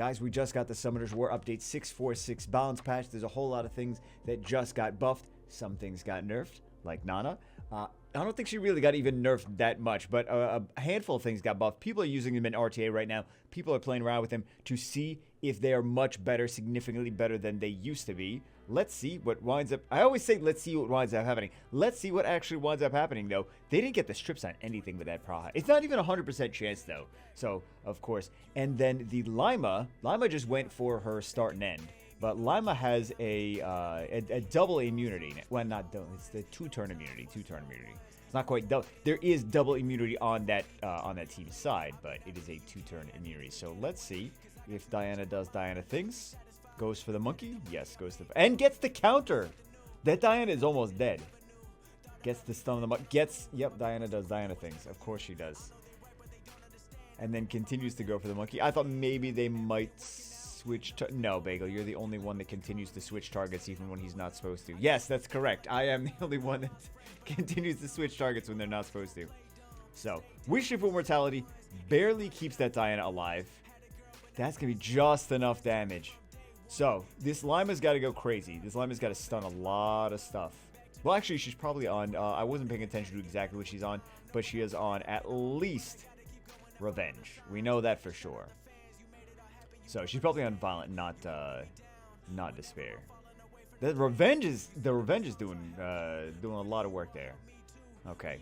Guys, we just got the Summoners War update 646 balance patch. There's a whole lot of things that just got buffed. Some things got nerfed, like Nana. I don't think she really got even nerfed that much, but a handful of things got buffed. People are using them in RTA right now. People are playing around with them to see if they are much better, significantly better than they used to be. Let's see what winds up. I always say, let's see what winds up happening. Let's see what actually winds up happening, though. They didn't get the strips on anything with that Praha. It's not even a 100% chance, though. So, of course. And then the Lima just went for her start and end. But Lima has a double immunity. Well, not double. It's the two-turn immunity. Two-turn immunity. It's not quite double. There is double immunity on that team's side, but it is a two-turn immunity. So let's see if Diana does Diana things. Goes for the monkey. Yes, goes to and gets the counter. That Diana is almost dead. Gets the stun on the monkey. Yep, Diana does Diana things. Of course she does. And then continues to go for the monkey. I thought maybe they might switch. No, Bagel, you're the only one that continues to switch targets even when he's not supposed to. Yes, that's correct. I am the only one that continues to switch targets when they're not supposed to. So, Wishful Mortality barely keeps that Diana alive. That's going to be just enough damage. So, this Lima's got to go crazy. This Lima's got to stun a lot of stuff. Well, actually, she's probably on... I wasn't paying attention to exactly what she's on, but she is on at least Revenge. We know that for sure. So, she's probably on Violent, not Despair. The Revenge is doing a lot of work there. Okay.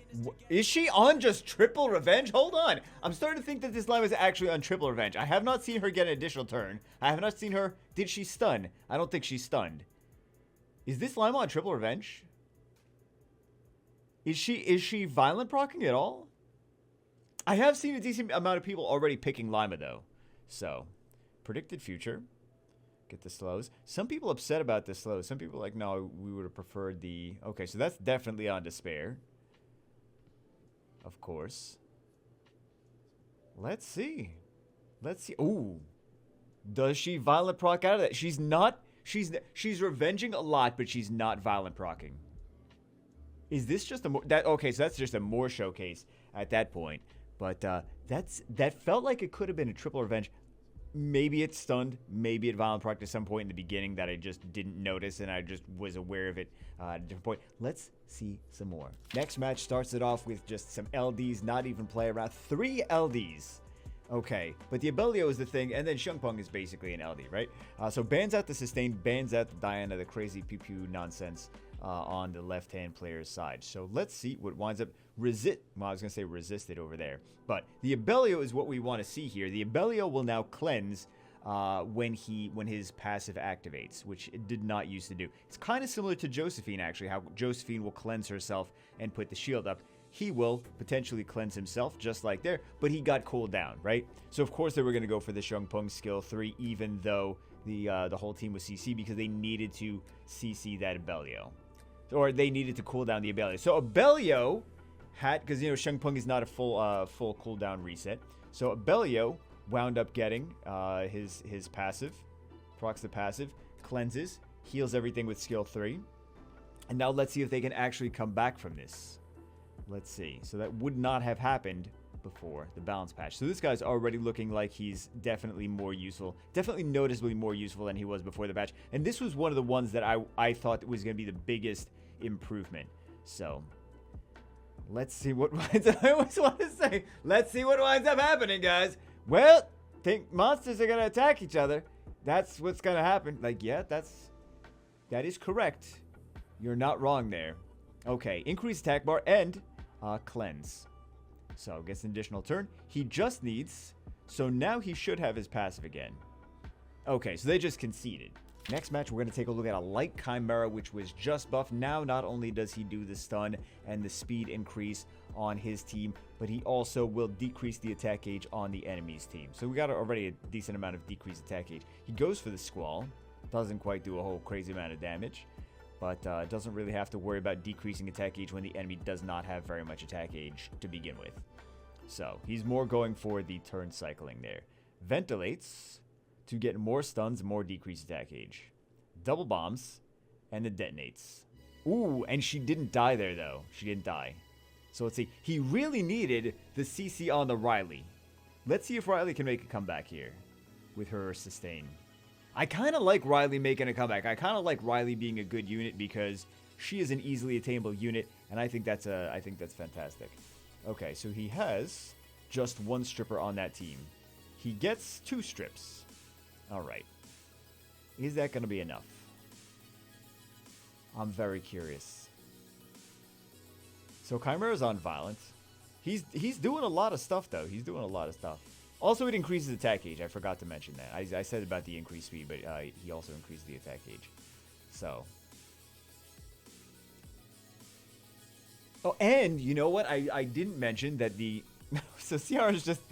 Is she on just triple revenge? Hold on. I'm starting to think that this Lima is actually on triple revenge. I have not seen her get an additional turn. I have not seen her... Did she stun? I don't think she's stunned. Is this Lima on triple revenge? Is she violent proccing at all? I have seen a decent amount of people already picking Lima, though. So, predicted future. Get the slows. Some people upset about the slows. Some people are like, no, we would have preferred the... Okay, so that's definitely on Despair. Of course. Let's see. Let's see. Ooh. Does she violent proc out of that? She's not. She's revenging a lot, but she's not violent procking. Is this just a more... Okay, so that's just a more showcase at that point. But that felt like it could have been a triple revenge. Maybe it stunned. Maybe it violent procced at some point in the beginning that I just didn't notice, and I just was aware of it at a different point. Let's see some more. Next match starts it off with just some LDs, not even play around. 3 LDs. Okay, but the Abellio is the thing, and then Shungpung is basically an LD, right? So bans out the sustain, bans out the Diana, the crazy pew-pew nonsense on the left-hand player's side. So let's see what winds up resist. Well, I was going to say resisted over there. But the Abellio is what we want to see here. The Abellio will now cleanse when his passive activates, which it did not used to do. It's kind of similar to Josephine, actually, how Josephine will cleanse herself and put the shield up. He will potentially cleanse himself, just like there, but he got cooled down, right? So, of course, they were going to go for the Shungpung skill 3, even though the whole team was CC, because they needed to CC that Abellio. Or they needed to cool down the Abellio. So, Abellio had, because, you know, Shungpung is not a full cooldown reset. So, Abellio wound up getting his passive, procs the passive, cleanses, heals everything with skill 3. And now let's see if they can actually come back from this. Let's see. So that would not have happened before the balance patch. So this guy's already looking like he's definitely more useful. Definitely noticeably more useful than he was before the patch. And this was one of the ones that I thought was going to be the biggest improvement. So, let's see what winds up... I always want to say, let's see what winds up happening, guys. Well, think monsters are going to attack each other. That's what's going to happen. Like, yeah, that is correct. You're not wrong there. Okay, increase attack bar and... cleanse. So, gets an additional turn. He just needs... So, now he should have his passive again. Okay, so they just conceded. Next match, we're going to take a look at a light Chimera, which was just buffed. Now, not only does he do the stun and the speed increase on his team, but he also will decrease the attack gauge on the enemy's team. So, we got already a decent amount of decreased attack gauge. He goes for the Squall. Doesn't quite do a whole crazy amount of damage. But doesn't really have to worry about decreasing attack gauge when the enemy does not have very much attack gauge to begin with. So, he's more going for the turn cycling there. Ventilates to get more stuns, more decreased attack gauge. Double bombs, and it detonates. Ooh, and she didn't die there, though. She didn't die. So, let's see. He really needed the CC on the Riley. Let's see if Riley can make a comeback here. with her sustain. I kind of like Riley making a comeback. I kind of like Riley being a good unit because she is an easily attainable unit, and I think that's fantastic. Okay, so he has just one stripper on that team. He gets 2 strips. All right. Is that going to be enough? I'm very curious. So Chimera's on Violent. He's doing a lot of stuff, though. He's doing a lot of stuff. Also, it increases attack gauge. I forgot to mention that. I said about the increased speed, but he also increased the attack gauge. So. Oh, and you know what? I didn't mention that the... so Ciara's just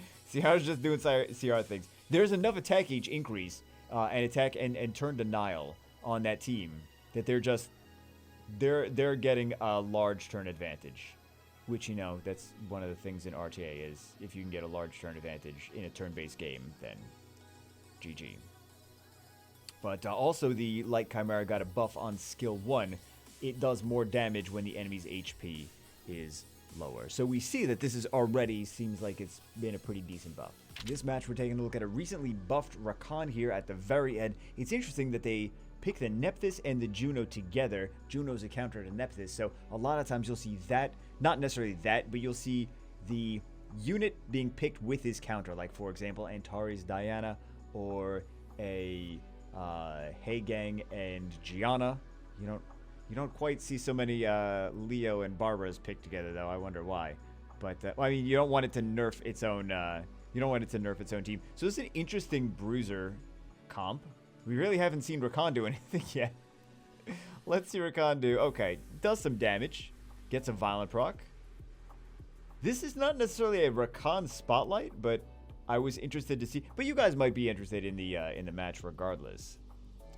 doing Ciara things. There's enough attack gauge increase and attack and turn denial on that team that they're getting a large turn advantage. Which, you know, that's one of the things in RTA is if you can get a large turn advantage in a turn-based game, then GG. But also the Light Chimera got a buff on skill 1. It does more damage when the enemy's HP is lower. So we see that this is already seems like it's been a pretty decent buff. This match, we're taking a look at a recently buffed Rakan here at the very end. It's interesting that they pick the Nephthys and the Juno together. Juno's a counter to Nephthys, so a lot of times you'll see that, not necessarily that, but you'll see the unit being picked with his counter, like for example Antari's Diana or a Heigang and Gianna. You don't quite see so many Leo and Barbaras picked together, though. I wonder why. But well, I mean, you don't want it to nerf its own. You don't want it to nerf its own team. So this is an interesting bruiser comp. We really haven't seen Rakan do anything yet. Let's see Rakan do. Okay, does some damage. Gets a violent proc. This is not necessarily a Rakan spotlight, but I was interested to see. But you guys might be interested in the match regardless.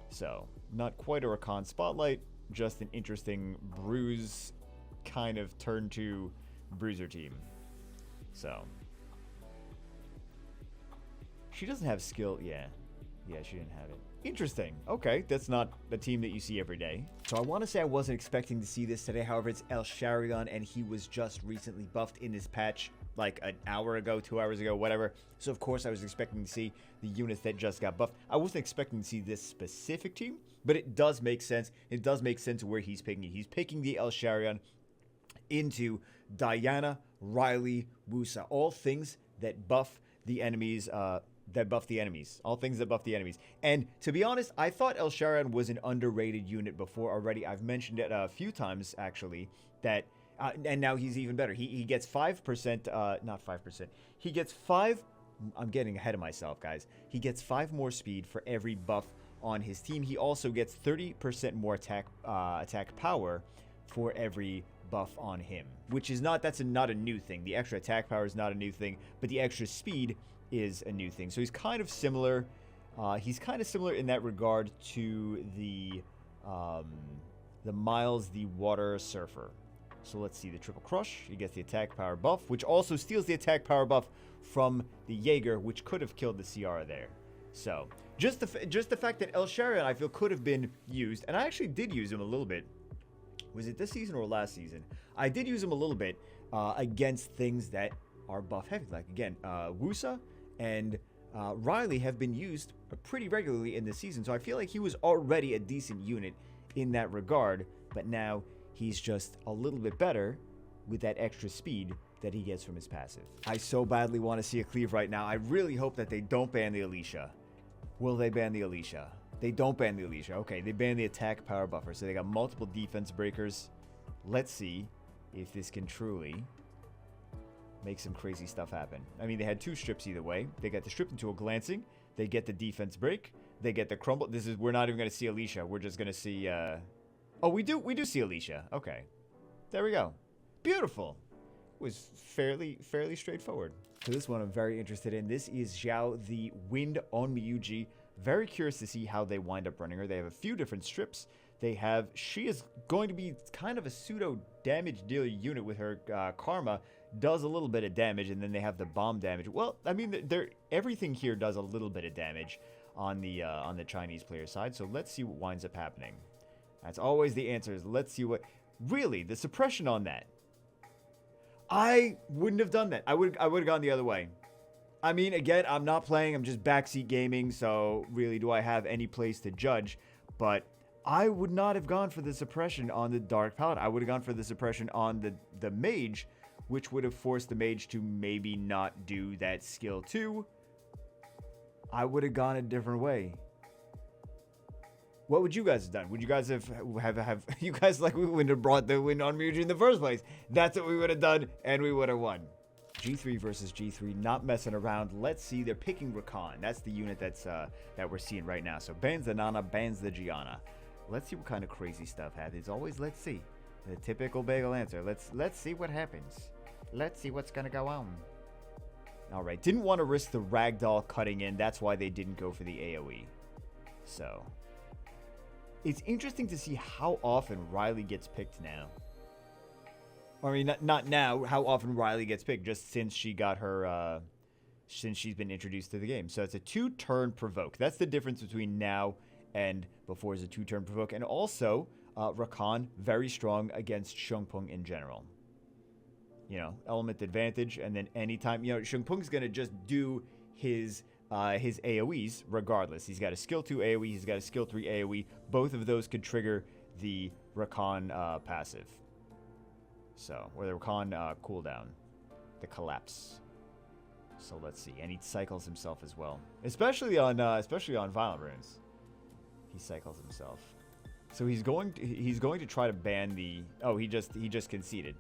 So, not quite a Rakan spotlight, just an interesting bruise kind of turn to bruiser team. So, she doesn't have skill. Yeah, she didn't have it. Interesting. Okay, that's not a team that you see every day. So I want to say I wasn't expecting to see this today. However, it's Elsharion, and he was just recently buffed in this patch like an hour ago, 2 hours ago, whatever. So of course I was expecting to see the units that just got buffed. I wasn't expecting to see this specific team, but it does make sense. It does make sense where he's picking it. He's picking the Elsharion into Diana, Riley, Wusa, all things that buff the enemies. All things that buff the enemies. And to be honest, I thought Elsharion was an underrated unit before already. I've mentioned it a few times, actually, that, and now he's even better. He gets 5%, not 5%. He gets 5, I'm getting ahead of myself, guys. He gets 5 more speed for every buff on his team. He also gets 30% more attack power for every buff on him, which is not a new thing. The extra attack power is not a new thing, but the extra speed is a new thing. So he's kind of similar. He's kind of similar in that regard to the Miles the Water Surfer. So let's see the Triple Crush. He gets the attack power buff, which also steals the attack power buff from the Jaeger, which could have killed the Ciara there. So just the fact that Elsharion, I feel, could have been used, and I actually did use him a little bit. Was it this season or last season? I did use him a little bit against things that are buff heavy, like again Wusa and Riley have been used pretty regularly in this season, so I feel like he was already a decent unit in that regard, but now he's just a little bit better with that extra speed that he gets from his passive. I so badly want to see a Cleave right now. I really hope that they don't ban the Alicia. Will they ban the Alicia? They don't ban the Alicia. Okay, they ban the attack power buffer, so they got multiple defense breakers. Let's see if this can truly make some crazy stuff happen. I mean, they had 2 strips either way. They got the strip into a glancing. They get the defense break. They get the crumble. We're not even going to see Alicia. We're just going to see, oh, we do see Alicia. Okay. There we go. Beautiful. It was fairly straightforward. So this one I'm very interested in. This is Xiao, the Wind on Miyuji. Very curious to see how they wind up running her. They have a few different strips. She is going to be kind of a pseudo damage dealer unit with her Karma. Does a little bit of damage, and then they have the bomb damage. Well, I mean, everything here does a little bit of damage on the Chinese player side. So let's see what winds up happening. That's always the answer. Is let's see what really the suppression on that. I wouldn't have done that. I would have gone the other way. I mean, again, I'm not playing. I'm just backseat gaming. So really, do I have any place to judge? But I would not have gone for the suppression on the Dark Paladin. I would have gone for the suppression on the Mage, which would have forced the Mage to maybe not do that skill 2. I would have gone a different way. What would you guys have done? Would you guys have you guys like we wouldn't have brought the win on Muji in the first place? That's what we would have done, and we would have won. G3 versus G3, not messing around. Let's see, they're picking Rakan. That's the unit that we're seeing right now. So bans the Nana, bans the Gianna. Let's see what kind of crazy stuff happens. Always let's see. The typical bagel answer. Let's see what happens. Let's see what's gonna go on. All right, didn't want to risk the ragdoll cutting in. That's why they didn't go for the AoE. So it's interesting to see how often Riley gets picked now. I mean, not now, how often Riley gets picked, just since she got her, since she's been introduced to the game. So it's a 2-turn provoke. That's the difference between now and before is a 2-turn provoke. And also, Rakan, very strong against Shungpung in general. You know, element advantage, and then anytime, you know, Shungpung's going to just do his AoEs regardless. He's got a skill 2 AoE, he's got a skill 3 AoE. Both of those could trigger the Rakan passive. So, or the Rakan cooldown, the collapse. So let's see, and he cycles himself as well, especially on Violent Runes. He cycles himself. So he's going to try to ban the. Oh, he just conceded.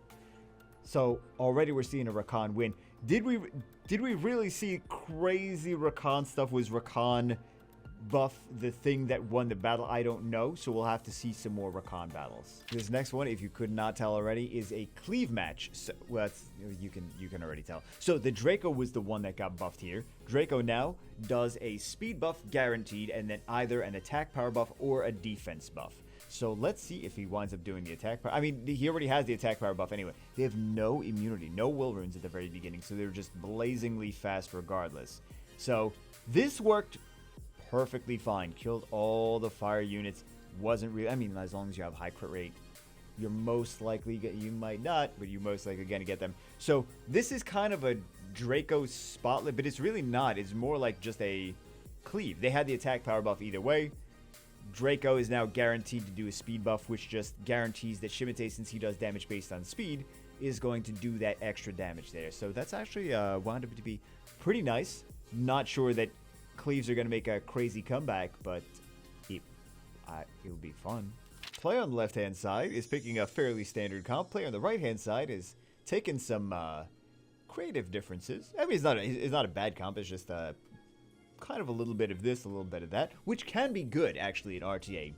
So already we're seeing a Rakan win. Did we really see crazy Rakan stuff? Was Rakan buff the thing that won the battle? I don't know, so we'll have to see some more Rakan battles. This next one, if you could not tell already, is a Cleave match. So, well, you can already tell. So the Draco was the one that got buffed here. Draco now does a speed buff guaranteed, and then either an attack power buff or a defense buff. So let's see if he winds up doing the attack power. I mean, he already has the attack power buff anyway. They have no immunity, no will runes at the very beginning, so they're just blazingly fast regardless. So this worked perfectly fine. Killed all the fire units. Wasn't really, I mean, as long as you have high crit rate, you're most likely, you might not, but you're most likely going to get them. So this is kind of a Draco spotlight, but it's really not. It's more like just a Cleave. They had the attack power buff either way. Draco is now guaranteed to do a speed buff, which just guarantees that Shimite, since he does damage based on speed, is going to do that extra damage there. So that's actually wound up to be pretty nice. Not sure that Cleaves are going to make a crazy comeback, but it'll be fun. Player on the left-hand side is picking a fairly standard comp. Player on the right-hand side is taking some creative differences. I mean, it's not a bad comp. It's just kind of a little bit of this, a little bit of that, which can be good, actually, in RTA.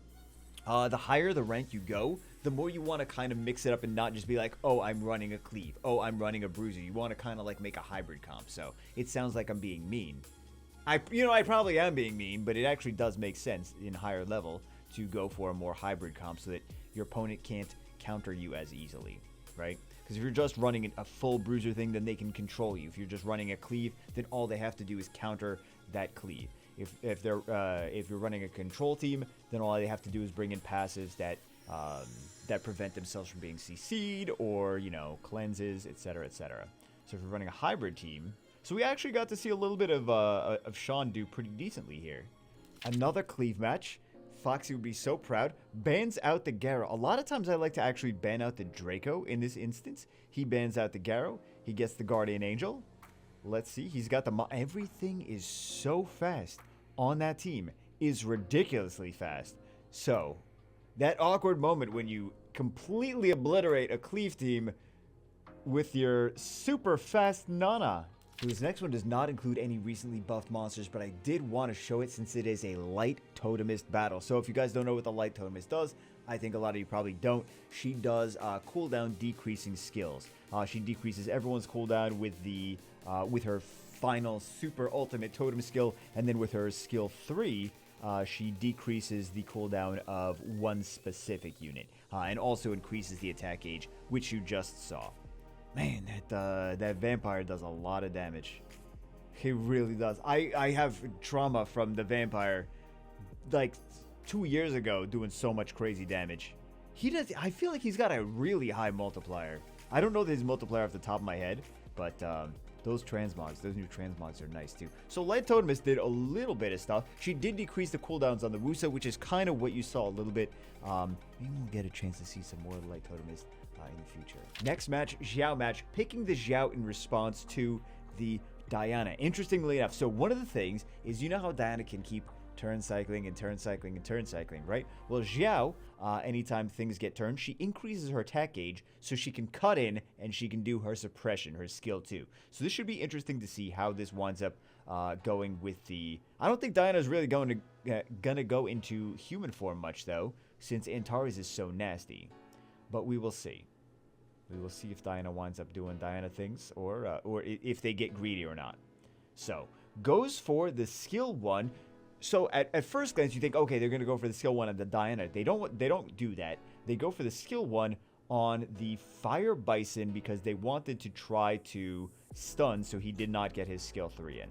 The higher the rank you go, the more you want to kind of mix it up and not just be like, oh, I'm running a Cleave, oh, I'm running a Bruiser. You want to kind of like make a hybrid comp. So it sounds like I'm being mean. I probably am being mean, but it actually does make sense in higher level to go for a more hybrid comp so that your opponent can't counter you as easily, right? Because if you're just running a full Bruiser thing, then they can control you. If you're just running a Cleave, then all they have to do is counter that Cleave. If you're running a control team, then all they have to do is bring in passives that prevent themselves from being CC'd or, you know, cleanses, etc., etc. So if you're running a hybrid team, so we actually got to see a little bit of Sean do pretty decently here. Another Cleave match. Foxy would be so proud. Bans out the Garrow. A lot of times I like to actually ban out the Draco. In this instance, he bans out the Garrow. He gets the Guardian Angel. Let's see. He's got the... Everything is so fast on that team. Is ridiculously fast. So, that awkward moment when you completely obliterate a Cleave team with your super fast Nana. So this next one does not include any recently buffed monsters, but I did want to show it since it is a light Totemist battle. So if you guys don't know what the light Totemist does, I think a lot of you probably don't. She does cooldown decreasing skills. She decreases everyone's cooldown with her final super ultimate totem skill, and then with her skill 3, she decreases the cooldown of one specific unit, and also increases the attack gauge, which you just saw. Man, that vampire does a lot of damage. He really does. I have trauma from the vampire, like 2 years ago, doing so much crazy damage. He does. I feel like he's got a really high multiplier. I don't know his multiplier off the top of my head, but Those transmogs, those new transmogs are nice too. So Light Totemist did a little bit of stuff. She did decrease the cooldowns on the Wusa, which is kind of what you saw a little bit. Maybe we'll get a chance to see some more Light Totemist in the future. Next match, Xiao match, picking the Xiao in response to the Diana. Interestingly enough, so one of the things is, you know how Diana can keep turn cycling and turn cycling and turn cycling, right? Well, Xiao, anytime things get turned, she increases her attack gauge so she can cut in and she can do her suppression, her skill too. So this should be interesting to see how this winds up going with the... I don't think Diana's really gonna go into human form much though, since Antares is so nasty. But we will see. We will see if Diana winds up doing Diana things or if they get greedy or not. So, goes for the skill 1. So at first glance you think, okay, they're going to go for the skill 1 on the Diana. They don't do that. They go for the skill 1 on the Fire Bison because they wanted to try to stun so he did not get his skill 3 in.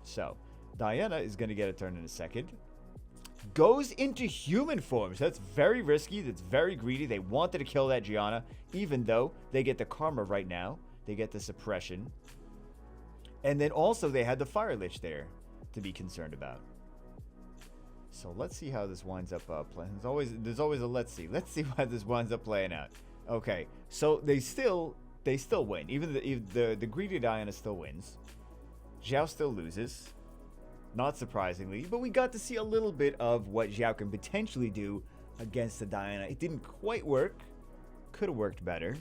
So Diana is going to get a turn in a second. Goes into human form. So that's very risky. That's very greedy. They wanted to kill that Gianna, even though they get the karma right now. They get the suppression. And then also they had the Fire Lich there to be concerned about. So let's see how this winds up playing. There's always a let's see. Let's see how this winds up playing out. Okay, so they still win. Even the greedy Diana still wins. Xiao still loses, not surprisingly. But we got to see a little bit of what Xiao can potentially do against the Diana. It didn't quite work. Could have worked better.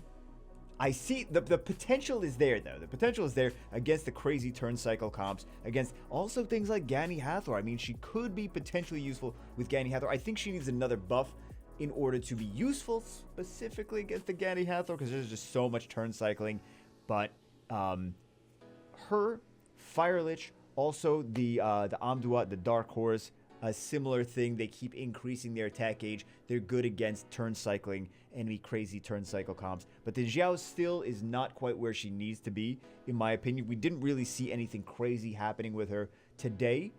I see the potential is there though. The potential is there against the crazy turn cycle comps, against also things like Gani Hathor. I mean, she could be potentially useful with Gani Hathor. I think she needs another buff in order to be useful specifically against the Gani Hathor because there's just so much turn cycling. But her Fire Lich, also the Amduat, the Dark Horse, a similar thing. They keep increasing their attack gauge. They're good against turn cycling, enemy crazy turn cycle comps. But the Xiao still is not quite where she needs to be, in my opinion. We didn't really see anything crazy happening with her today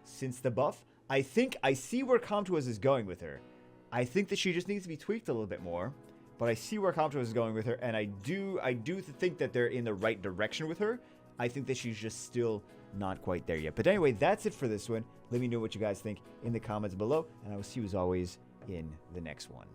since the buff. I think I see where Comtuas is going with her. I think that she just needs to be tweaked a little bit more. But I see where Comtuas is going with her, and I do think that they're in the right direction with her. I think that she's just still not quite there yet. But anyway, that's it for this one. Let me know what you guys think in the comments below, and I will see you as always in the next one.